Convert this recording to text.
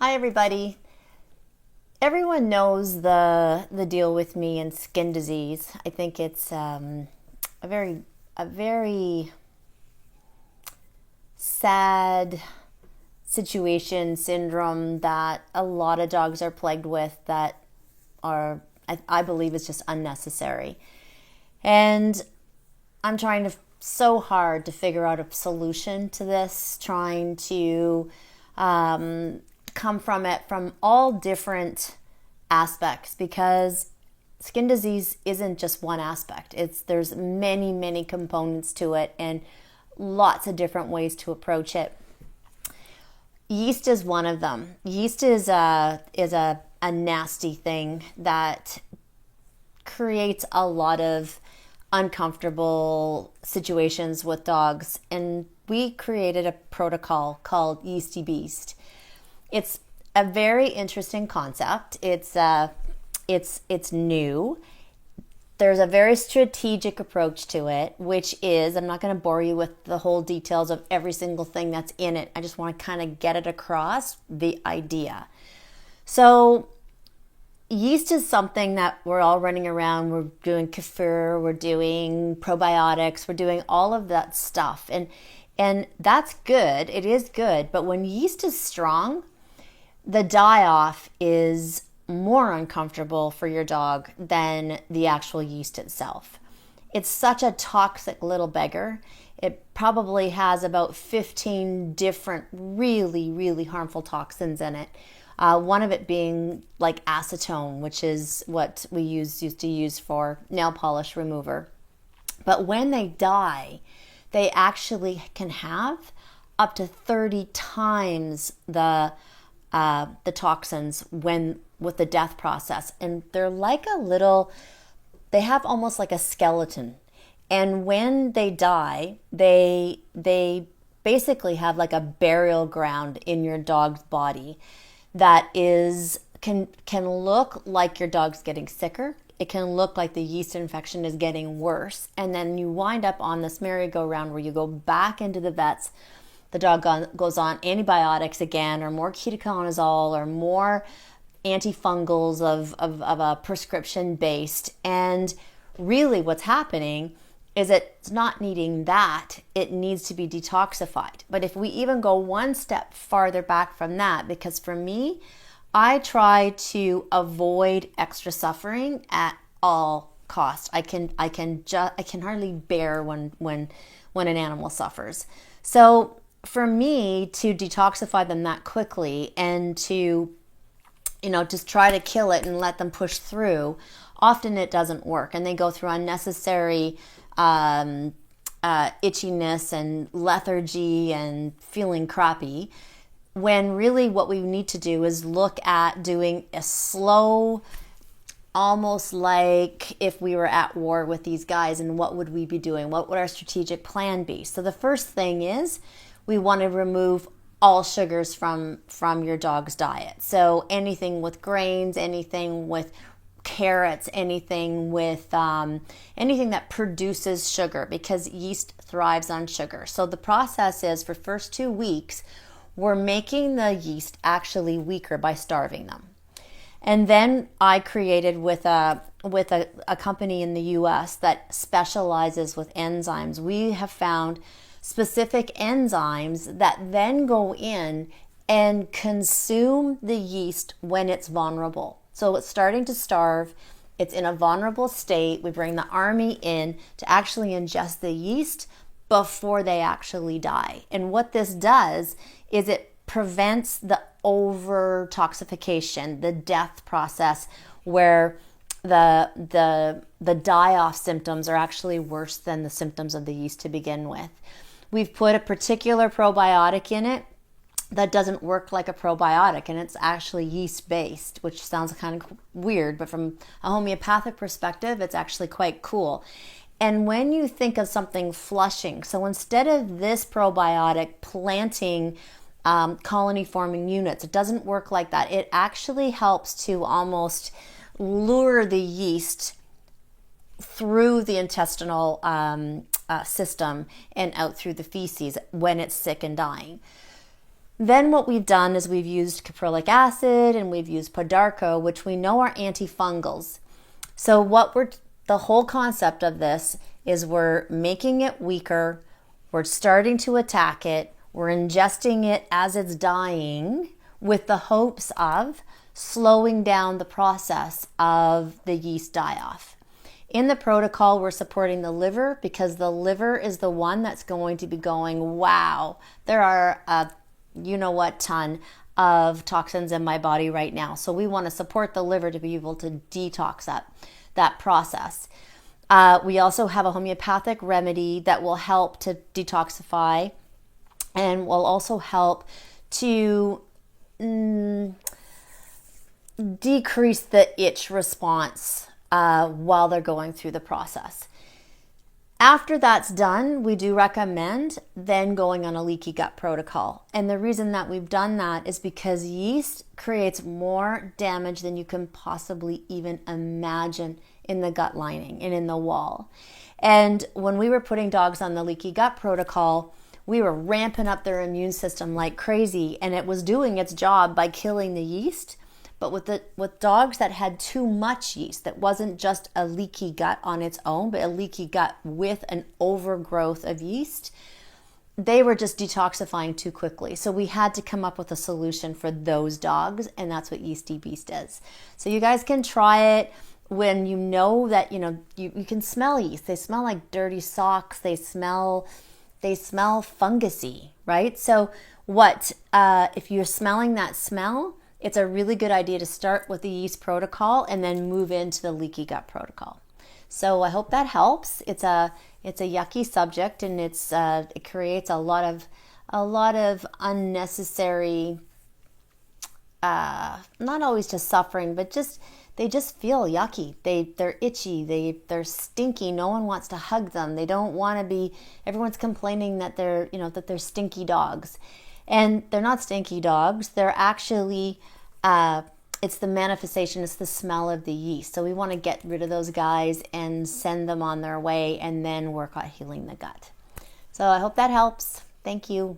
Hi everybody. Everyone knows the deal with me and skin disease. I think it's a very sad situation, syndrome that a lot of dogs are plagued with that are I believe is just unnecessary. And I'm trying so hard to figure out a solution to this, trying to come from it from all different aspects, because skin disease isn't just one aspect. There's many components to it and lots of different ways to approach it. Yeast is one of them. Yeast is a nasty thing that creates a lot of uncomfortable situations with dogs, and we created a protocol called Yeasty Beast. It's a very interesting concept. It's new. There's a very strategic approach to it, which is, I'm not going to bore you with the whole details of every single thing that's in it. I just want to kind of get it across, the idea. So yeast is something that we're all running around. We're doing kefir, we're doing probiotics, we're doing all of that stuff. And that's good. It is good. But when yeast is strong, the die-off is more uncomfortable for your dog than the actual yeast itself. It's such a toxic little beggar. It probably has about 15 different really harmful toxins in it. One of it being like acetone, which is what we used to use for nail polish remover. But when they die, they actually can have up to 30 times the toxins with the death process. And they're like they have almost like a skeleton. And when they die, they basically have like a burial ground in your dog's body that can look like your dog's getting sicker. It can look like the yeast infection is getting worse. And then you wind up on this merry-go-round where you go back into the vets. The dog goes on antibiotics again, or more ketoconazole, or more antifungals of a prescription based. And really what's happening is it's not needing that. It needs to be detoxified. But if we even go one step farther back from that, because for me, I try to avoid extra suffering at all costs. I can hardly bear when an animal suffers. So for me to detoxify them that quickly and to, just try to kill it and let them push through, often it doesn't work. And they go through unnecessary itchiness and lethargy and feeling crappy, when really what we need to do is look at doing a slow, almost like if we were at war with these guys, and what would we be doing? What would our strategic plan be? So the first thing is, we want to remove all sugars from your dog's diet. So anything with grains, anything with carrots, anything that produces sugar, because yeast thrives on sugar. So the process is, for first 2 weeks, we're making the yeast actually weaker by starving them. And then I created with a company in the US that specializes with enzymes. We have found specific enzymes that then go in and consume the yeast when it's vulnerable. So it's starting to starve, it's in a vulnerable state. We bring the army in to actually ingest the yeast before they actually die. And what this does is it prevents the over toxification, the death process, where the die-off symptoms are actually worse than the symptoms of the yeast to begin with. We've put a particular probiotic in it that doesn't work like a probiotic, and it's actually yeast-based, which sounds kind of weird, but from a homeopathic perspective, it's actually quite cool. And when you think of something flushing, so instead of this probiotic planting colony-forming units, it doesn't work like that. It actually helps to almost lure the yeast through the intestinal system and out through the feces when it's sick and dying. Then what we've done is we've used caprylic acid and we've used podarco, which we know are antifungals. So the whole concept of this is we're making it weaker, we're starting to attack it, we're ingesting it as it's dying with the hopes of slowing down the process of the yeast die-off. In the protocol, we're supporting the liver because the liver is the one that's going to be going, wow, there are a ton of toxins in my body right now. So we want to support the liver to be able to detox that process. We also have a homeopathic remedy that will help to detoxify and will also help to decrease the itch response while they're going through the process. After that's done, we do recommend then going on a leaky gut protocol. And the reason that we've done that is because yeast creates more damage than you can possibly even imagine in the gut lining and in the wall. And when we were putting dogs on the leaky gut protocol, we were ramping up their immune system like crazy, and it was doing its job by killing the yeast. But with dogs that had too much yeast, that wasn't just a leaky gut on its own, but a leaky gut with an overgrowth of yeast, they were just detoxifying too quickly. So we had to come up with a solution for those dogs, and that's what Yeasty Beast is. So you guys can try it when you know that you can smell yeast. They smell like dirty socks. They smell fungusy, right? So if you're smelling that smell, it's a really good idea to start with the yeast protocol and then move into the leaky gut protocol. So I hope that helps. It's a yucky subject, and it creates a lot of unnecessary, not always just suffering, but they just feel yucky. They're itchy. They're stinky. No one wants to hug them. They don't want to be. Everyone's complaining that they're stinky dogs. And they're not stinky dogs. They're actually, it's the manifestation, it's the smell of the yeast. So we want to get rid of those guys and send them on their way and then work on healing the gut. So I hope that helps. Thank you.